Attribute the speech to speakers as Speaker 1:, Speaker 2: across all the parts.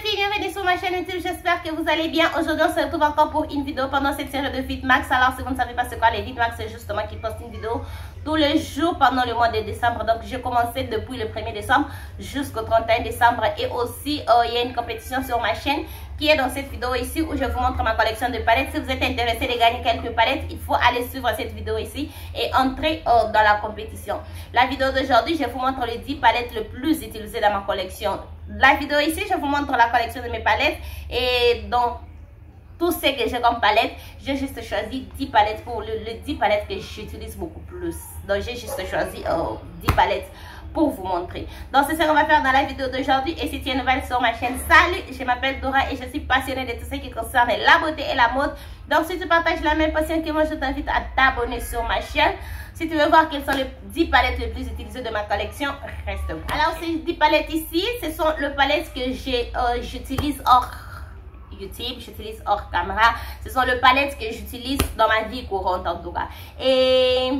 Speaker 1: filles, bienvenue sur ma chaîne YouTube, j'espère que vous allez bien. Aujourd'hui on se retrouve encore pour une vidéo pendant cette série de Fitmax. Alors si vous ne savez pas c'est quoi les Fitmax, c'est justement qui poste une vidéo tous les jours pendant le mois de décembre. Donc j'ai commencé depuis le 1er décembre jusqu'au 31 décembre. Et aussi il y a une compétition sur ma chaîne qui est dans cette vidéo ici où je vous montre ma collection de palettes. Si vous êtes intéressé de gagner quelques palettes, il faut aller suivre cette vidéo ici et entrer dans la compétition. La vidéo d'aujourd'hui, je vous montre les 10 palettes les plus utilisées dans ma collection. La vidéo ici, je vous montre la collection de mes palettes et dans tout ce que j'ai comme palette, j'ai juste choisi 10 palettes pour les 10 palettes que j'utilise beaucoup plus. Donc j'ai juste choisi 10 palettes pour vous montrer. Donc c'est ce qu'on va faire dans la vidéo d'aujourd'hui. Et si tu es nouvelle sur ma chaîne, salut, je m'appelle Dora et je suis passionnée de tout ce qui concerne la beauté et la mode. Donc si tu partages la même passion que moi, je t'invite à t'abonner sur ma chaîne. Si tu veux voir quelles sont les 10 palettes les plus utilisées de ma collection, reste. Alors ces 10 palettes ici, ce sont les palettes que j'utilise hors YouTube, j'utilise hors caméra. Ce sont les palettes que j'utilise dans ma vie courante en tout cas. Et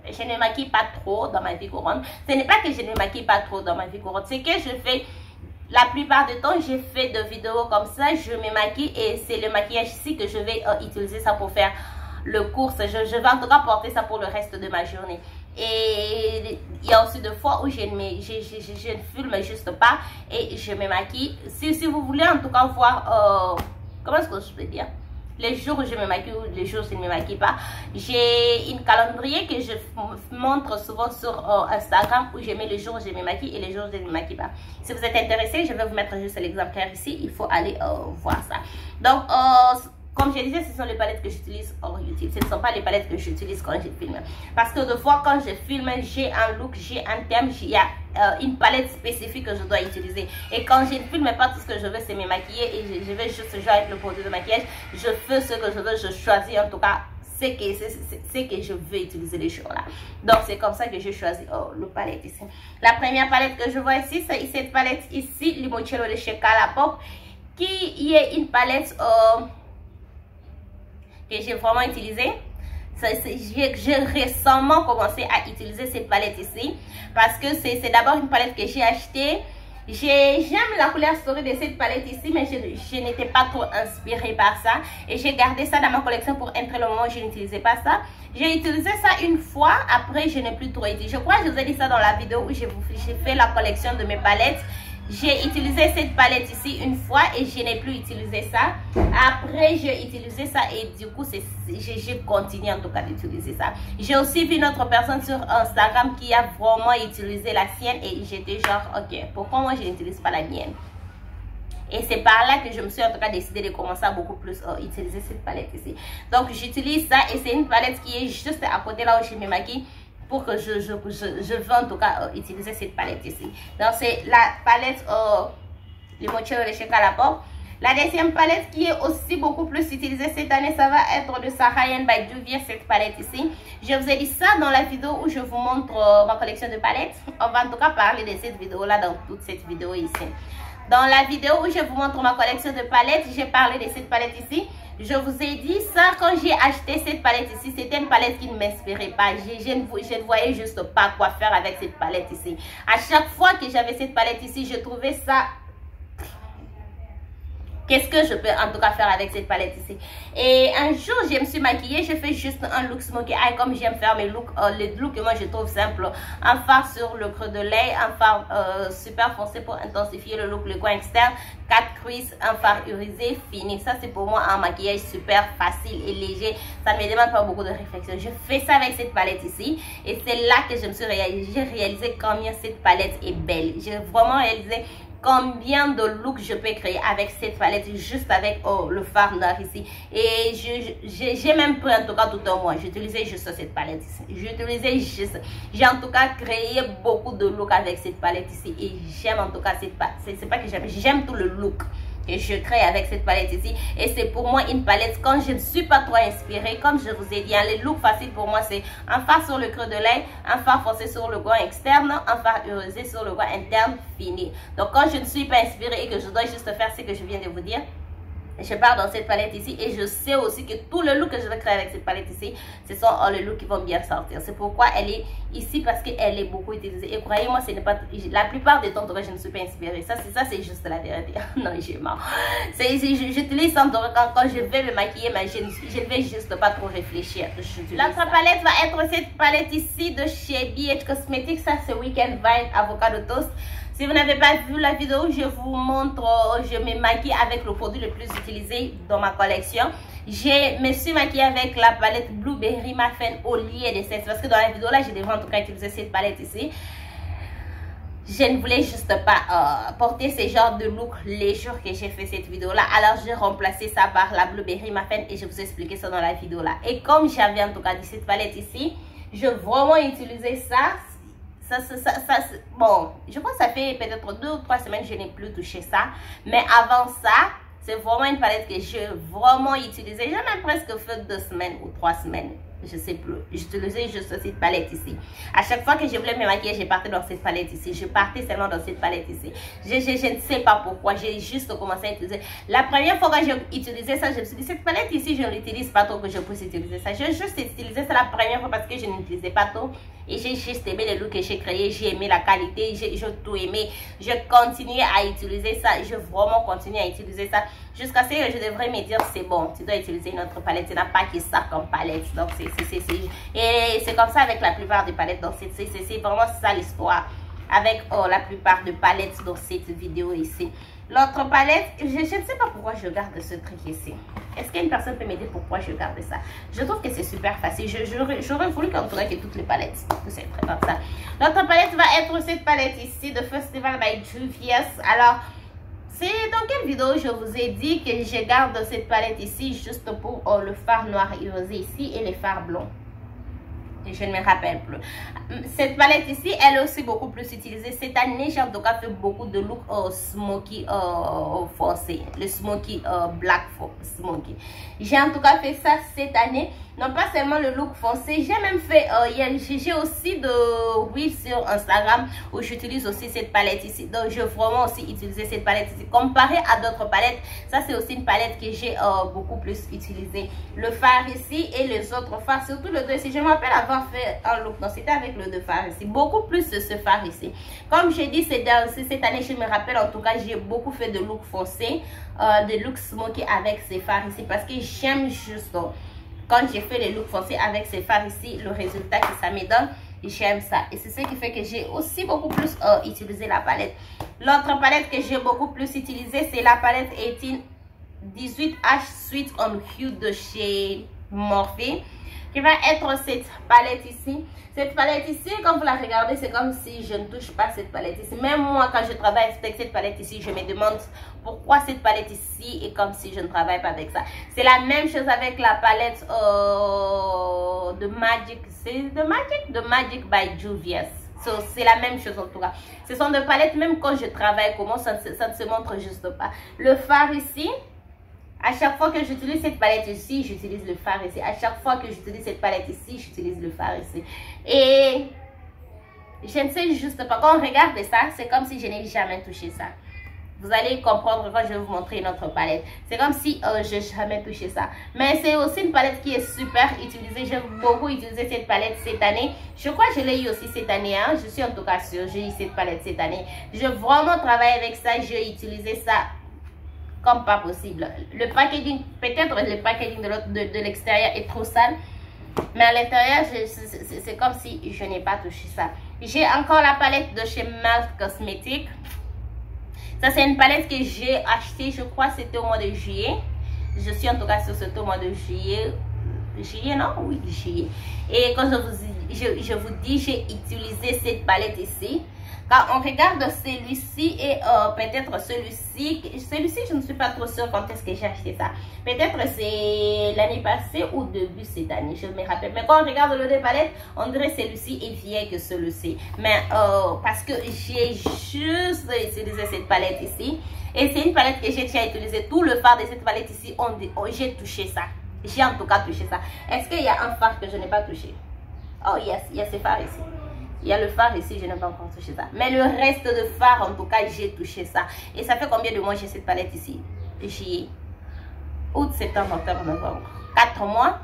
Speaker 1: je ne maquille pas trop dans ma vie courante. Ce n'est pas que je ne maquille pas trop dans ma vie courante, c'est que je fais, la plupart du temps, j'ai fait des vidéos comme ça, je me maquille et c'est le maquillage ici que je vais utiliser ça pour faire le course. Je vais en tout cas porter ça pour le reste de ma journée. Et il y a aussi des fois où je ne filme juste pas et je me maquille. Si vous voulez en tout cas voir, comment est-ce que je peux dire, les jours où je me maquille ou les jours où je ne me maquille pas, j'ai une calendrier que je montre souvent sur Instagram où je mets les jours où je me maquille et les jours où je ne me maquille pas. Si vous êtes intéressé, je vais vous mettre juste l'exemplaire ici, il faut aller voir ça. Donc comme je disais, ce sont les palettes que j'utilise hors YouTube. Ce ne sont pas les palettes que j'utilise quand je filme. Parce que des fois, quand je filme, j'ai un look, j'ai un thème, il y a une palette spécifique que je dois utiliser. Et quand je ne filme pas, tout ce que je veux, c'est me maquiller. Et je vais juste jouer avec le produit de maquillage. Je fais ce que je veux, je choisis en tout cas ce que je veux utiliser les jours là. Donc, c'est comme ça que j'ai choisi le palette ici. La première palette que je vois ici, c'est cette palette ici, Limoncello de chez Colourpop, qui est une palette que j'ai vraiment utilisé. J'ai récemment commencé à utiliser cette palette ici parce que c'est d'abord une palette que j'ai achetée. J'aime la couleur souris de cette palette ici, mais je n'étais pas trop inspirée par ça et j'ai gardé ça dans ma collection pour entrer le moment où je n'utilisais pas ça. J'ai utilisé ça une fois, après je n'ai plus trop utilisé. Je crois que je vous ai dit ça dans la vidéo où j'ai fait la collection de mes palettes. J'ai utilisé cette palette ici une fois et je n'ai plus utilisé ça. Après, j'ai utilisé ça et du coup, j'ai continué en tout cas d'utiliser ça. J'ai aussi vu une autre personne sur Instagram qui a vraiment utilisé la sienne et j'étais genre, ok, pourquoi moi je n'utilise pas la mienne? Et c'est par là que je me suis en tout cas décidé de commencer à beaucoup plus utiliser cette palette ici. Donc, j'utilise ça et c'est une palette qui est juste à côté là où je me maquille. Pour que je veux en tout cas utiliser cette palette ici. Donc c'est la palette Limoncello de chez Colourpop. La deuxième palette qui est aussi beaucoup plus utilisée cette année, ça va être de Saharian by Juvier, cette palette ici. Je vous ai dit ça dans la vidéo où je vous montre ma collection de palettes. On va en tout cas parler de cette vidéo là dans toute cette vidéo ici. Dans la vidéo où je vous montre ma collection de palettes, j'ai parlé de cette palette ici. Je vous ai dit ça quand j'ai acheté cette palette ici. C'était une palette qui ne m'inspirait pas. Je ne voyais juste pas quoi faire avec cette palette ici. À chaque fois que j'avais cette palette ici, je trouvais ça... Qu'est-ce que je peux en tout cas faire avec cette palette ici? Et un jour, je me suis maquillée. Je fais juste un look smokey eye comme j'aime faire mes looks. Les looks que moi je trouve simple. Un fard sur le creux de l'œil. Un fard super foncé pour intensifier le look, le coin externe. 4 creases, un fard irisé, fini. Ça c'est pour moi un maquillage super facile et léger. Ça ne me demande pas beaucoup de réflexion. Je fais ça avec cette palette ici. Et c'est là que je me suis réalisé combien cette palette est belle. J'ai vraiment réalisé combien de looks je peux créer avec cette palette, juste avec le fard noir ici. Et j'ai même pris en tout cas tout un mois. J'utilisais juste cette palette ici. J'utilisais juste. J'ai en tout cas créé beaucoup de looks avec cette palette ici. Et j'aime en tout cas cette palette. C'est pas que j'aime tout le look que je crée avec cette palette ici. Et c'est pour moi une palette quand je ne suis pas trop inspirée. Comme je vous ai dit, les looks faciles pour moi c'est un fard sur le creux de l'œil, un fard foncé sur le coin externe, un fard irisé sur le coin interne, fini. Donc quand je ne suis pas inspirée et que je dois juste faire ce que je viens de vous dire, je pars dans cette palette ici et je sais aussi que tout le look que je vais créer avec cette palette ici, ce sont les looks qui vont bien sortir. C'est pourquoi elle est ici, parce qu'elle est beaucoup utilisée. Et croyez-moi, ce n'est pas la plupart des temps, je ne suis pas inspirée. Ça c'est juste la vérité. Non, j'ai marre. J'utilise ça quand je vais me maquiller, mais je ne vais juste pas trop réfléchir. L'autre palette va être cette palette ici de chez BH Cosmetics. Ça, c'est Weekend Vibe Avocado Toast. Si vous n'avez pas vu la vidéo, je vous montre, je me maquille avec le produit le plus utilisé dans ma collection. Je me suis maquillée avec la palette Blueberry Muffin au lieu de cette. Parce que dans la vidéo là, je devais en tout cas utiliser cette palette ici. Je ne voulais juste pas porter ce genre de look les jours que j'ai fait cette vidéo là. Alors j'ai remplacé ça par la Blueberry Muffin et je vous ai expliqué ça dans la vidéo là. Et comme j'avais en tout cas dit cette palette ici, je vais vraiment utiliser ça. Bon, je crois que ça fait peut-être 2 ou 3 semaines que je n'ai plus touché ça. Mais avant ça, c'est vraiment une palette que j'ai vraiment utilisée. J'ai même presque fait 2 semaines ou 3 semaines. Je sais plus. J'utilisais juste cette palette ici. À chaque fois que je voulais me maquiller, je partais dans cette palette ici. Je partais seulement dans cette palette ici. Je ne sais pas pourquoi. J'ai juste commencé à utiliser. La première fois que j'ai utilisé ça, je me suis dit, cette palette ici, je ne l'utilise pas trop que je puisse utiliser ça. J'ai juste utilisé ça la première fois parce que je n'utilisais pas trop. Et j'ai juste aimé le look que j'ai créé. J'ai aimé la qualité. J'ai tout aimé. Je continuais à utiliser ça. Je vraiment continue à utiliser ça. Jusqu'à ce que je devrais me dire, c'est bon, tu dois utiliser une autre palette. Tu n'as pas que ça comme palette. Donc, et c'est comme ça avec la plupart des palettes. Donc, c'est vraiment ça l'histoire avec la plupart des palettes dans cette vidéo ici. L'autre palette, je ne sais pas pourquoi je garde ce truc ici. Est-ce qu'une personne peut m'aider pourquoi je garde ça? Je trouve que c'est super facile. J'aurais voulu qu'en tout cas que toutes les palettes, c'est très comme ça. L'autre palette va être cette palette ici de Festival by Juvia's. Alors, c'est dans quelle vidéo je vous ai dit que je garde cette palette ici juste pour le fard noir et rosé ici et les fards blonds. Je ne me rappelle plus. Cette palette ici, elle est aussi beaucoup plus utilisée. Cette année, j'ai en tout cas fait beaucoup de looks smoky foncé. Le smoky black smoky. J'ai en tout cas fait ça cette année. Non pas seulement le look foncé. J'ai même fait, j'ai aussi de reels sur Instagram où j'utilise aussi cette palette ici. Donc, je vais vraiment aussi utiliser cette palette ici. Comparé à d'autres palettes, ça c'est aussi une palette que j'ai beaucoup plus utilisée. Le fard ici et les autres fards, surtout le 2 ici. Je me rappelle avoir fait un look, non c'était avec le 2 fard ici. Beaucoup plus de ce fard ici. Comme j'ai dit, cette année, je me rappelle en tout cas, j'ai beaucoup fait de look foncé, de look smoky avec ces fards ici. Parce que j'aime juste... Quand j'ai fait les looks foncés avec ces fards ici, le résultat que ça me donne, j'aime ça. Et c'est ce qui fait que j'ai aussi beaucoup plus utilisé la palette. L'autre palette que j'ai beaucoup plus utilisée, c'est la palette 18H Sweet on Hue de chez Morphe, qui va être cette palette ici. Cette palette ici, quand vous la regardez, c'est comme si je ne touche pas cette palette ici. Même moi, quand je travaille avec cette palette ici, je me demande pourquoi cette palette ici est comme si je ne travaille pas avec ça. C'est la même chose avec la palette de Magic. C'est de Magic by Juvia's. C'est la même chose en tout cas. Ce sont des palettes, même quand je travaille, comment ça ne se montre juste pas. Le fard ici. À chaque fois que j'utilise cette palette ici, j'utilise le fard ici. À chaque fois que j'utilise cette palette ici, j'utilise le fard ici. Et je ne sais juste pas. Quand on regarde ça, c'est comme si je n'ai jamais touché ça. Vous allez comprendre quand je vais vous montrer une autre palette. C'est comme si je n'ai jamais touché ça. Mais c'est aussi une palette qui est super utilisée. J'ai beaucoup utilisé cette palette cette année. Je crois que je l'ai eu aussi cette année. Hein. Je suis en tout cas sûre. J'ai eu cette palette cette année. J'ai vraiment travaillé avec ça. J'ai utilisé ça comme pas possible. Le packaging, peut-être le packaging de l'extérieur est trop sale. Mais à l'intérieur, c'est comme si je n'ai pas touché ça. J'ai encore la palette de chez MAC Cosmetics. Ça, c'est une palette que j'ai achetée, je crois, c'était au mois de juillet. Je suis en tout cas sur ce mois de juillet. Juillet, non? Oui, juillet. Et quand je vous dis, j'ai utilisé cette palette ici. Quand on regarde celui-ci et peut-être celui-ci, je ne suis pas trop sûre quand est-ce que j'ai acheté ça. Peut-être c'est l'année passée ou début cette année, je me rappelle. Mais quand on regarde le deux palettes, on dirait celui-ci est vieil que celui-ci. Mais parce que j'ai juste utilisé cette palette ici. Et c'est une palette que j'ai déjà utilisée. Tout le fard de cette palette ici, j'ai touché ça. J'ai en tout cas touché ça. Est-ce qu'il y a un fard que je n'ai pas touché? Oh yes, il y a ce fard ici. Il y a le fard ici, je n'ai pas encore touché ça. Mais le reste de fard, en tout cas, j'ai touché ça. Et ça fait combien de mois j'ai cette palette ici? J'ai août, septembre, octobre, novembre. 4 mois.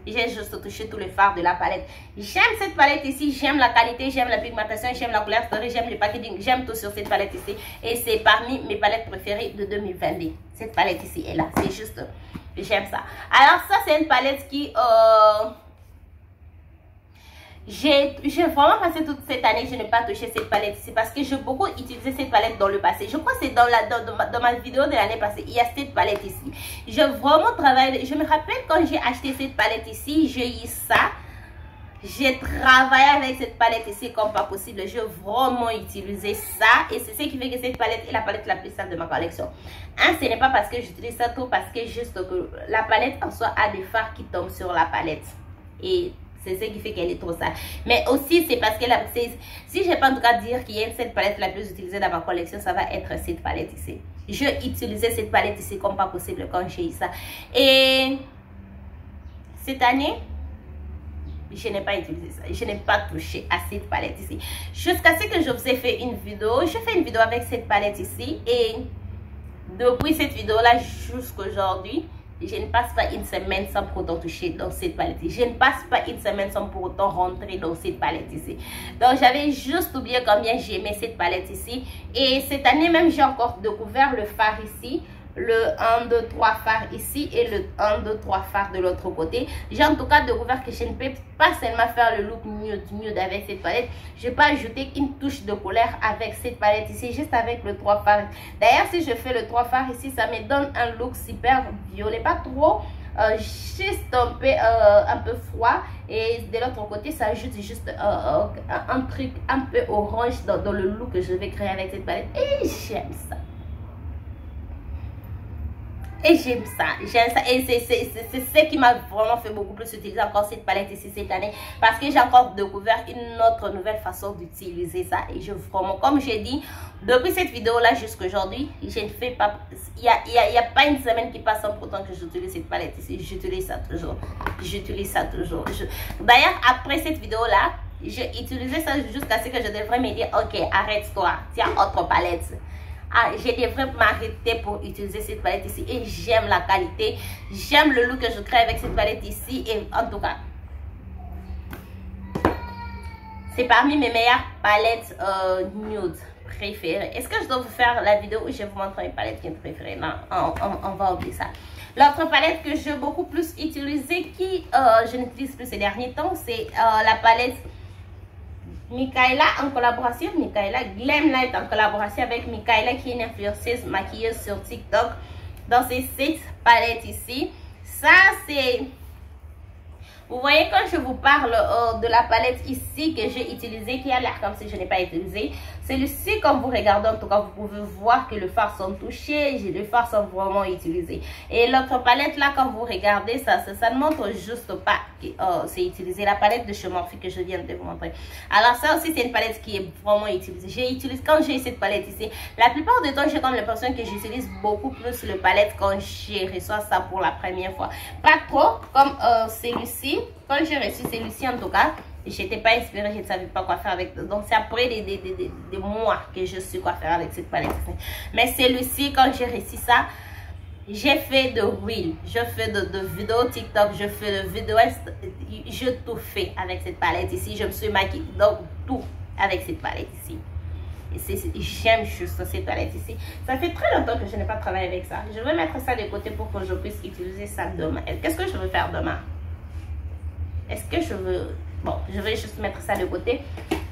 Speaker 1: J'ai juste touché tous les fards de la palette. J'aime cette palette ici, j'aime la qualité, j'aime la pigmentation, j'aime la couleur storée, j'aime le packaging, j'aime tout sur cette palette ici. Et c'est parmi mes palettes préférées de 2022. Cette palette ici est là, c'est juste, j'aime ça. Alors ça, c'est une palette qui... J'ai vraiment passé toute cette année, je n'ai pas touché cette palette ici parce que j'ai beaucoup utilisé cette palette dans le passé. Je crois que c'est dans ma vidéo de l'année passée, il y a cette palette ici. J'ai vraiment travaillé, je me rappelle quand j'ai acheté cette palette ici, j'ai eu ça. J'ai travaillé avec cette palette ici comme pas possible. J'ai vraiment utilisé ça. Et c'est ce qui fait que cette palette est la palette la plus simple de ma collection. Ce n'est pas parce que j'utilise ça trop, parce que juste que la palette en soi a des fards qui tombent sur la palette. Et... c'est ce qui fait qu'elle est trop sale. Mais aussi, c'est parce que si je ne vais pas en tout cas dire qu'il y a cette palette la plus utilisée dans ma collection, ça va être cette palette ici. Je utilisais cette palette ici comme pas possible quand j'ai eu ça. Et cette année, je n'ai pas utilisé ça. Je n'ai pas touché à cette palette ici. Jusqu'à ce que je vous ai fait une vidéo. Je fais une vidéo avec cette palette ici. Et depuis cette vidéo-là jusqu'à aujourd'hui, je ne passe pas une semaine sans pour autant toucher dans cette palette. Je ne passe pas une semaine sans pour autant rentrer dans cette palette ici. Donc, j'avais juste oublié combien j'aimais cette palette ici. Et cette année même, j'ai encore découvert le fard ici. Le 1, 2, 3 phare ici et le 1, 2, 3 phare de l'autre côté. J'ai en tout cas découvert que je ne peux pas seulement faire le look nude avec cette palette. Je peux ajouter une touche de couleur avec cette palette ici, juste avec le 3 phare. D'ailleurs, si je fais le 3 phare ici, ça me donne un look super violet, pas trop, juste un peu froid. Et de l'autre côté, ça ajoute juste un truc un peu orange dans le look que je vais créer avec cette palette. Et j'aime ça. Et j'aime ça, et c'est ce qui m'a vraiment fait beaucoup plus utiliser encore cette palette ici cette année, parce que j'ai encore découvert une autre nouvelle façon d'utiliser ça. Et je vraiment, comme j'ai dit, depuis cette vidéo là jusqu'aujourd'hui, je ne fais pas, il y a pas une semaine qui passe sans pourtant que j'utilise cette palette ici. J'utilise ça toujours, d'ailleurs après cette vidéo là, j'ai utilisé ça jusqu'à ce que je devrais me dire ok, arrête-toi, tiens, autre palette. Je devrais m'arrêter pour utiliser cette palette ici. Et j'aime la qualité. J'aime le look que je crée avec cette palette ici. Et en tout cas, c'est parmi mes meilleures palettes nude préférées. Est-ce que je dois vous faire la vidéo où je vous montre une palette qui est préférée? Non, on va oublier ça. L'autre palette que j'ai beaucoup plus utilisée, qui je n'utilise plus ces derniers temps, c'est la palette Michaela en collaboration, Michaela Glam Light en collaboration avec Michaela, qui est une influenceuse maquilleuse sur TikTok. Dans ces 6 palettes ici, ça c'est... Vous voyez quand je vous parle de la palette ici que j'ai utilisée, qui a l'air comme si je n'ai pas utilisé. Celui-ci, quand vous regardez, en tout cas, vous pouvez voir que les fards sont touchés, les fards sont vraiment utilisés. Et l'autre palette là, quand vous regardez, ça ne montre juste pas que c'est utilisé. La palette de chez Morphe que je viens de vous montrer. Alors ça aussi, c'est une palette qui est vraiment utilisée. Quand j'ai cette palette ici, la plupart du temps, j'ai comme l'impression que j'utilise beaucoup plus le palette quand je reçois ça pour la première fois. Pas trop, comme celui-ci. Quand j'ai reçu celui-ci, en tout cas, je n'étais pas inspirée, je ne savais pas quoi faire avec. Donc, c'est après des mois que je sais quoi faire avec cette palette. Mais celui-ci, quand j'ai reçu ça, j'ai fait de reel, je fais de vidéos TikTok, je fais de vidéos, je tout fait avec cette palette ici. Je me suis maquillée, donc tout avec cette palette ici. Et j'aime juste cette palette ici. Ça fait très longtemps que je n'ai pas travaillé avec ça. Je vais mettre ça de côté pour que je puisse utiliser ça demain. Qu'est-ce que je veux faire demain? Est-ce que je veux... Bon, je vais juste mettre ça de côté.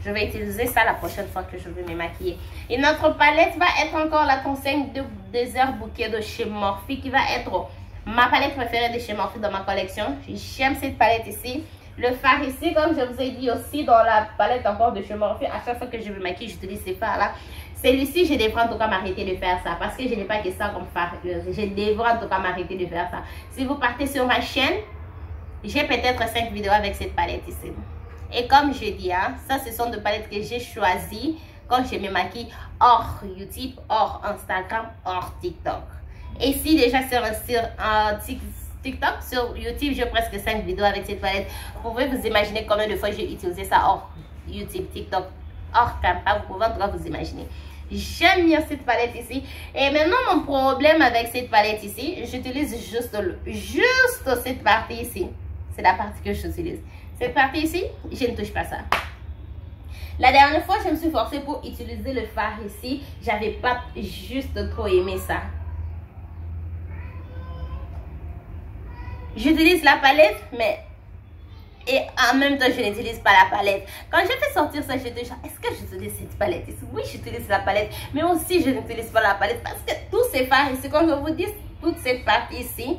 Speaker 1: Je vais utiliser ça la prochaine fois que je vais me maquiller. Et notre palette va être encore la conseil de Désert Bouquet de chez Morphe, qui va être ma palette préférée de chez Morphe dans ma collection. J'aime cette palette ici. Le fard ici, comme je vous ai dit aussi dans la palette encore de chez Morphe, à chaque fois que je me maquille, j'utilise ces fards là. Celui-ci, je devrais en tout cas m'arrêter de faire ça, parce que je n'ai pas que ça comme fard. Je devrais en tout cas m'arrêter de faire ça. Si vous partez sur ma chaîne, j'ai peut-être 5 vidéos avec cette palette ici. Et comme je dis, hein, ça ce sont des palettes que j'ai choisies quand je me maquille hors YouTube, hors Instagram, hors TikTok. Et si déjà sur TikTok, sur YouTube, j'ai presque 5 vidéos avec cette palette. Vous pouvez vous imaginer combien de fois j'ai utilisé ça hors YouTube, TikTok, hors Canva. Vous pouvez en tout cas vous imaginer. J'aime bien cette palette ici. Et maintenant, mon problème avec cette palette ici, j'utilise juste cette partie ici. C'est la partie que j'utilise. Cette partie ici, je ne touche pas ça. La dernière fois, je me suis forcée pour utiliser le fard ici. J'avais pas juste trop aimé ça. J'utilise la palette, mais... Et en même temps, je n'utilise pas la palette. Quand j'ai fait sortir ça, j'étais genre, est-ce que j'utilise cette palette ici? Oui, j'utilise la palette. Mais aussi, je n'utilise pas la palette. Parce que tous ces fards ici, comme je vous dis, toute cette partie ici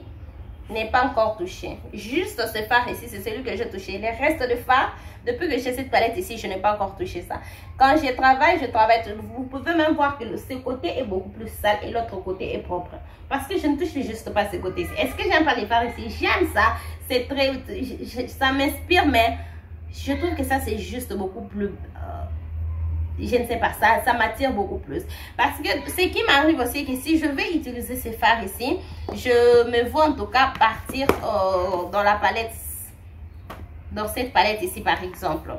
Speaker 1: n'est pas encore touchée. Juste ce fard ici, c'est celui que j'ai touché. Les restes de fards, depuis que j'ai cette palette ici, je n'ai pas encore touché ça. Quand je travaille. Vous pouvez même voir que ce côté est beaucoup plus sale et l'autre côté est propre. Parce que je ne touche juste pas ce côté-ci. Est-ce que j'aime pas les fards ici? J'aime ça. C'est très... ça m'inspire, mais je trouve que ça, c'est juste beaucoup plus... je ne sais pas, ça m'attire beaucoup plus. Parce que ce qui m'arrive aussi, que si je vais utiliser ces fards ici, je me vois en tout cas partir dans la palette, dans cette palette ici par exemple.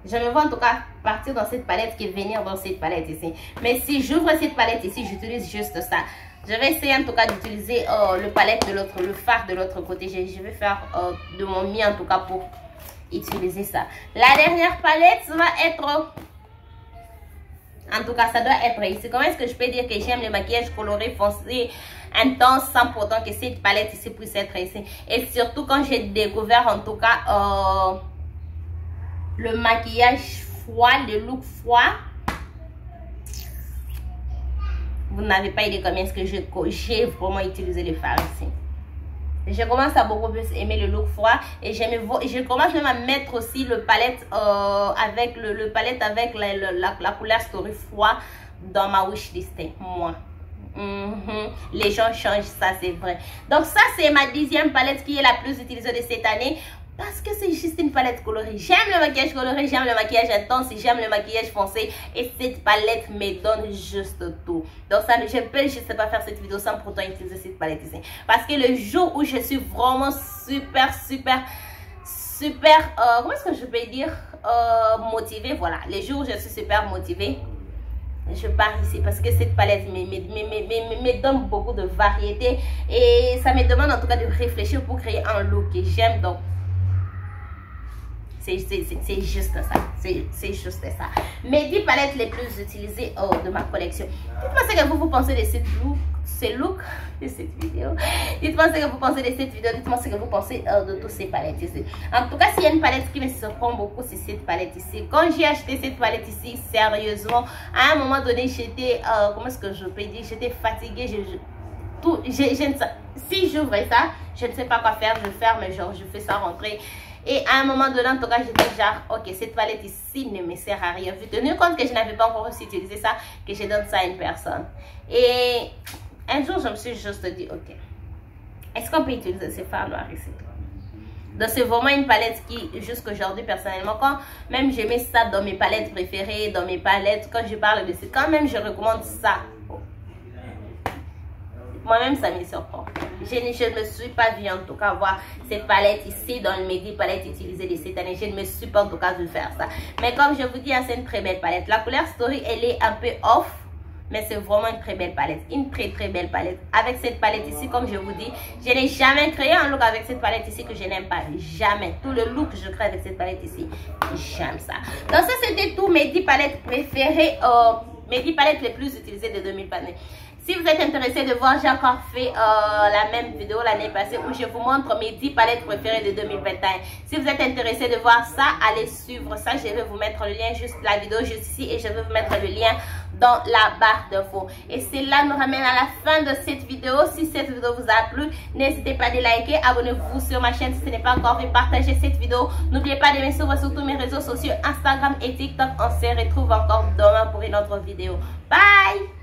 Speaker 1: Je me vois en tout cas partir dans cette palette que venir dans cette palette ici. Mais si j'ouvre cette palette ici, j'utilise juste ça. Je vais essayer en tout cas d'utiliser le fard de l'autre côté. Je vais faire de mon mieux en tout cas pour utiliser ça. La dernière palette, ça va être... En tout cas, ça doit être ici. Comment est-ce que je peux dire que j'aime le maquillage coloré, foncé, intense, sans pourtant que cette palette ici puisse être ici. Et surtout quand j'ai découvert en tout cas le maquillage froid, le look froid. Vous n'avez pas idée combien est-ce que j'ai vraiment utilisé les fards ici. Je commence à beaucoup plus aimer le look froid et je commence même à mettre aussi le palette avec le palette avec la couleur Story froid dans ma wishlist. Moi. Les gens changent ça, c'est vrai. Donc ça, c'est ma 10e palette qui est la plus utilisée de cette année. Parce que c'est juste une palette colorée. J'aime le maquillage coloré, j'aime le maquillage intense, j'aime le maquillage foncé. Et cette palette me donne juste tout. Donc ça, je peux juste pas faire cette vidéo sans pourtant utiliser cette palette ici. Parce que le jour où je suis vraiment super, comment est-ce que je peux dire, motivée, voilà. Les jours où je suis super motivée, je pars ici parce que cette palette me donne beaucoup de variété. Et ça me demande en tout cas de réfléchir pour créer un look que j'aime. Donc, c'est juste ça. C'est juste ça. Mes 10 palettes les plus utilisées de ma collection. Dites-moi ce que vous pensez de cette look, de cette vidéo. Dites-moi ce que vous pensez de cette vidéo. Dites-moi ce que vous pensez de toutes ces palettes ici. En tout cas, s'il y a une palette qui me surprend beaucoup, c'est cette palette ici. Quand j'ai acheté cette palette ici, sérieusement, à un moment donné, j'étais, comment est-ce que je peux dire, j'étais fatiguée. Si j'ouvre ça, je ne sais pas quoi faire. Je ferme, genre, je fais ça rentrer. Et à un moment donné, en tout cas, j'étais genre, ok, cette palette ici ne me sert à rien. Vu tenu compte que je n'avais pas encore aussi utilisé ça, que je donne ça à une personne. Et un jour, je me suis juste dit, ok, est-ce qu'on peut utiliser ces fards noirs ici? Donc, c'est vraiment une palette qui, jusqu'aujourd'hui, personnellement, quand même je mets ça dans mes palettes préférées, dans mes palettes, quand je parle de ça, quand même je recommande ça. Moi-même, ça me surprend. Je ne me suis pas vue en tout cas voir cette palette ici dans mes 10 palettes utilisées de cette année. Je ne me suis pas en tout cas vu faire ça. Mais comme je vous dis, c'est une très belle palette. La couleur Story, elle est un peu off. Mais c'est vraiment une très belle palette. Une très belle palette. Avec cette palette ici, comme je vous dis, je n'ai jamais créé un look avec cette palette ici que je n'aime pas. Jamais. Tout le look que je crée avec cette palette ici, j'aime ça. Donc ça, c'était tout mes 10 palettes préférées. Mes 10 palettes les plus utilisées de 2020. Si vous êtes intéressé de voir, j'ai encore fait la même vidéo l'année passée où je vous montre mes 10 palettes préférées de 2021. Si vous êtes intéressé de voir ça, allez suivre ça. Je vais vous mettre le lien, juste la vidéo juste ici, et je vais vous mettre le lien dans la barre d'infos. Et cela nous ramène à la fin de cette vidéo. Si cette vidéo vous a plu, n'hésitez pas à liker, abonnez-vous sur ma chaîne si ce n'est pas encore fait, partagez cette vidéo. N'oubliez pas de me suivre sur tous mes réseaux sociaux, Instagram et TikTok. On se retrouve encore demain pour une autre vidéo. Bye!